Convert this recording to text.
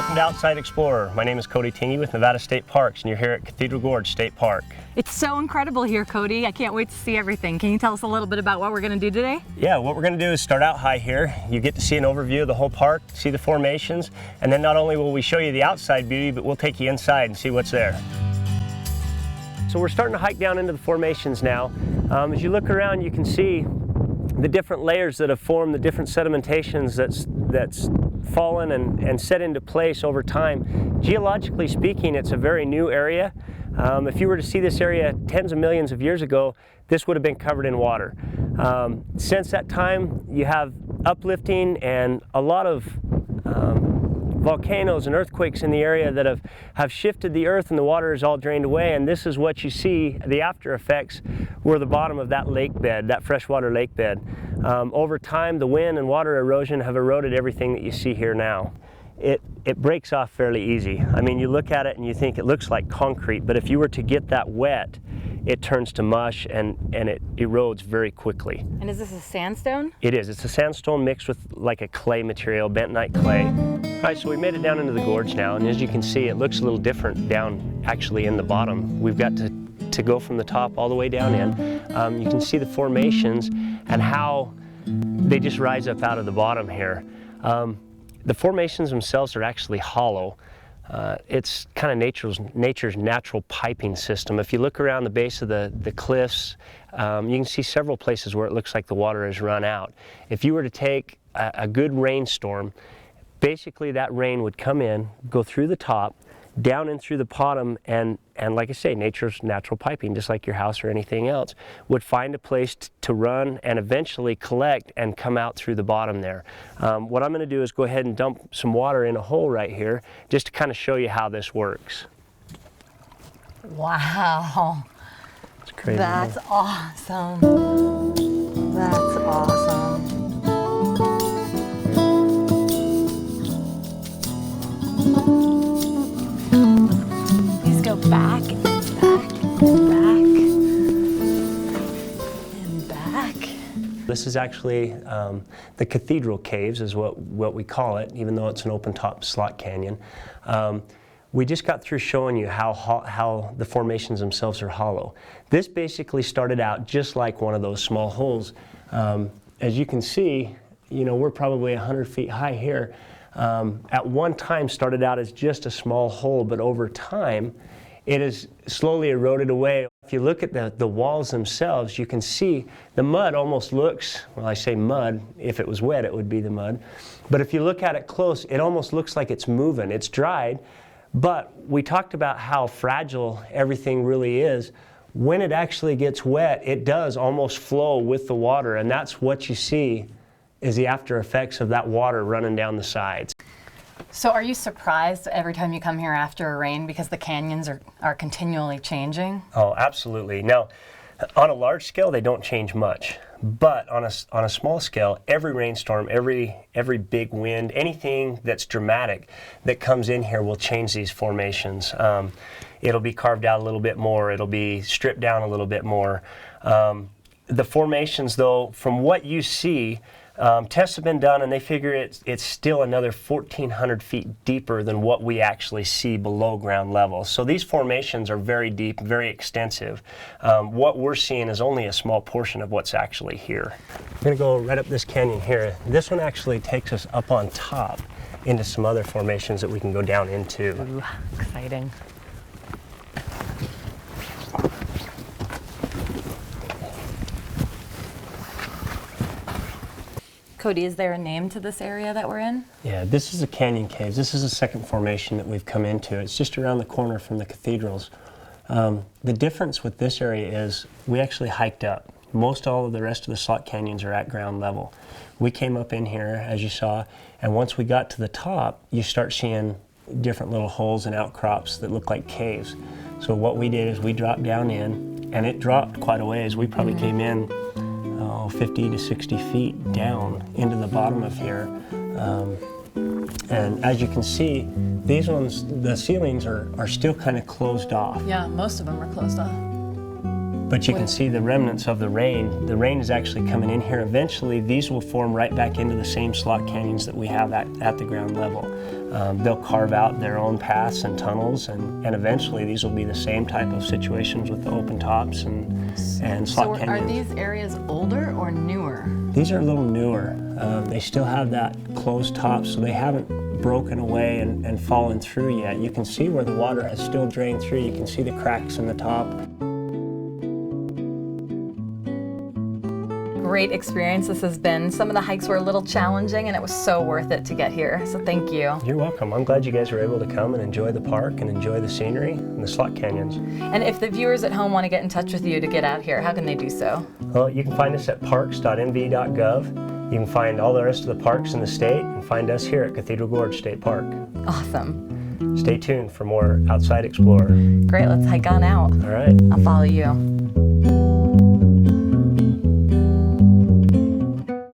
Welcome to Outside Explorer. My name is Cody Tingey with Nevada State Parks, and you're here at Cathedral Gorge State Park. It's so incredible here, Cody. I can't wait to see everything. Can you tell us a little bit about what we're going to do today? Yeah, what we're going to do is start out high here. You get to see an overview of the whole park, see the formations, and then not only will we show you the outside beauty, but we'll take you inside and see what's there. So we're starting to hike down into the formations now. As you look around, you can see the different layers that have formed, the different sedimentations that's fallen and set into place over time. Geologically speaking, it's a very new area. If you were to see this area tens of millions of years ago, this would have been covered in water. Since that time, you have uplifting and a lot of volcanoes and earthquakes in the area that have shifted the earth, and the water is all drained away, and this is what you see, the after effects were the bottom of that lake bed, that freshwater lake bed. Over time, the wind and water erosion have eroded everything that you see here now. It breaks off fairly easy. I mean, you look at it and you think it looks like concrete, but if you were to get that wet, it turns to mush and it erodes very quickly. And is this a sandstone? It is. It's a sandstone mixed with like a clay material, bentonite clay. All right, so we made it down into the gorge now, and as you can see, it looks a little different down actually in the bottom. We've got to go from the top all the way down in. You can see the formations and how they just rise up out of the bottom here. The formations themselves are actually hollow. It's kind of nature's natural piping system. If you look around the base of the cliffs, you can see several places where it looks like the water has run out. If you were to take a good rainstorm, basically that rain would come in, go through the top, down in through the bottom, and like I say, nature's natural piping, just like your house or anything else, would find a place to run and eventually collect and come out through the bottom there. What I'm going to do is go ahead and dump some water in a hole right here, just to kind of show you how this works. Wow. It's crazy. That's awesome. That's awesome. Go back and back and back and back. This is actually the Cathedral Caves is what we call it, even though it's an open top slot canyon. We just got through showing you how the formations themselves are hollow. This basically started out just like one of those small holes. As you can see, you know, we're probably 100 feet high here. At one time started out as just a small hole, but over time it is slowly eroded away. If you look at the walls themselves, you can see the mud almost looks, well, I say mud, if it was wet it would be the mud, but if you look at it close, it almost looks like it's moving. It's dried, but we talked about how fragile everything really is. When it actually gets wet, it does almost flow with the water, and that's what you see is the after effects of that water running down the sides. So are you surprised every time you come here after a rain because the canyons are continually changing? Oh, absolutely. Now, on a large scale, they don't change much. But on a small scale, every rainstorm, every big wind, anything that's dramatic that comes in here will change these formations. It'll be carved out a little bit more. It'll be stripped down a little bit more. The formations, though, from what you see, tests have been done, and they figure it's still another 1,400 feet deeper than what we actually see below ground level. So these formations are very deep, very extensive. What we're seeing is only a small portion of what's actually here. We're going to go right up this canyon here. This one actually takes us up on top into some other formations that we can go down into. Ooh, exciting. Cody, is there a name to this area that we're in? Yeah, this is the Canyon Caves. This is the second formation that we've come into. It's just around the corner from the cathedrals. The difference with this area is we actually hiked up. Most all of the rest of the slot canyons are at ground level. We came up in here, as you saw, and once we got to the top, you start seeing different little holes and outcrops that look like caves. So what we did is we dropped down in, and it dropped quite a ways. We probably came in 50 to 60 feet down into the bottom of here. And as you can see, these ones, the ceilings are still kind of closed off. Yeah, most of them are closed off. But you can see the remnants of the rain. The rain is actually coming in here. Eventually, these will form right back into the same slot canyons that we have at the ground level. They'll carve out their own paths and tunnels, and eventually these will be the same type of situations with the open tops and slot So canyons. are these areas older or newer? These are a little newer. They still have that closed top, so they haven't broken away and fallen through yet. You can see where the water has still drained through. You can see the cracks in the top. Great experience this has been. Some of the hikes were a little challenging and it was so worth it to get here. So thank you. You're welcome. I'm glad you guys were able to come and enjoy the park and enjoy the scenery and the slot canyons. And if the viewers at home want to get in touch with you to get out here, how can they do so? Well, you can find us at parks.mv.gov. You can find all the rest of the parks in the state and find us here at Cathedral Gorge State Park. Awesome. Stay tuned for more Outside Explorer. Great, let's hike on out. All right. I'll follow you.